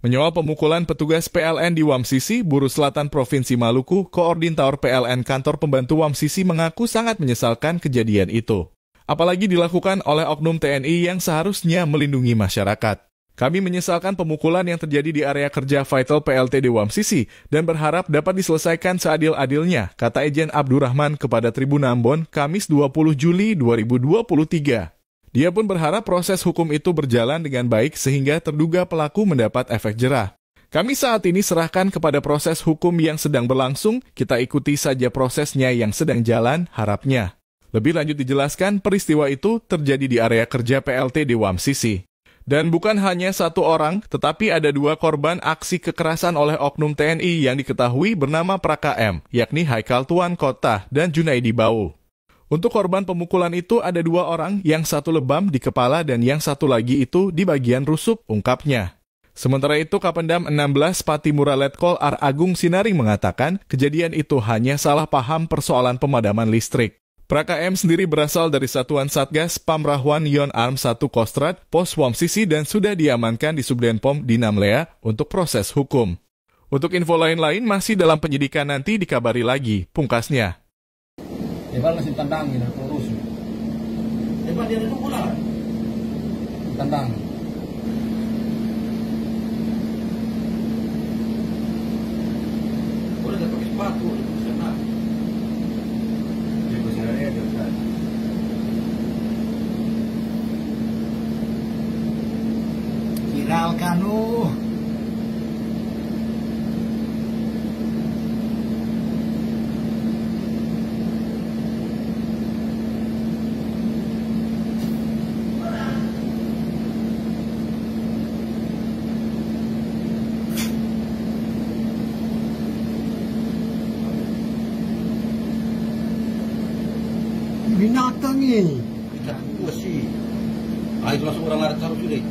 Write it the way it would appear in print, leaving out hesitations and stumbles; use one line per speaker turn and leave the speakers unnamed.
Menyoal pemukulan petugas PLN di Wamsisi, Buruh Selatan Provinsi Maluku, Koordinator PLN Kantor Pembantu Wamsisi mengaku sangat menyesalkan kejadian itu. Apalagi dilakukan oleh oknum TNI yang seharusnya melindungi masyarakat. Kami menyesalkan pemukulan yang terjadi di area kerja Vital PLT di Wamsisi dan berharap dapat diselesaikan seadil-adilnya, kata Ejen Abdurrahman kepada Tribun Ambon, Kamis 20 Juli 2023. Dia pun berharap proses hukum itu berjalan dengan baik sehingga terduga pelaku mendapat efek jerah. Kami saat ini serahkan kepada proses hukum yang sedang berlangsung, kita ikuti saja prosesnya yang sedang jalan, harapnya. Lebih lanjut dijelaskan, peristiwa itu terjadi di area kerja PLT di Wamsisi. Dan bukan hanya satu orang, tetapi ada dua korban aksi kekerasan oleh oknum TNI yang diketahui bernama Praka M, yakni Haikal Tuan Kota dan Junaidi Baul. Untuk korban pemukulan itu ada dua orang, yang satu lebam di kepala dan yang satu lagi itu di bagian rusuk, ungkapnya. Sementara itu, Kapendam 16 Patimura Letkol Ar Agung Sinaring mengatakan kejadian itu hanya salah paham persoalan pemadaman listrik. Praka M sendiri berasal dari Satuan Satgas Pamrahwan Yon Arm 1 Kostrad, Pos Wamsisi dan sudah diamankan di Subdenpom di Namlea untuk proses hukum. Untuk info lain-lain masih dalam penyidikan, nanti dikabari lagi, pungkasnya.
Hebat masih tandang gitu, terus. Hebat dia itu pula. Tandang. Udah tak pakai sepatu, sana. Dia bersedia dia kan. Viral kanu. Binatang ni. Ikan gua sih. Ah, itu masuk orang larat harus sudah.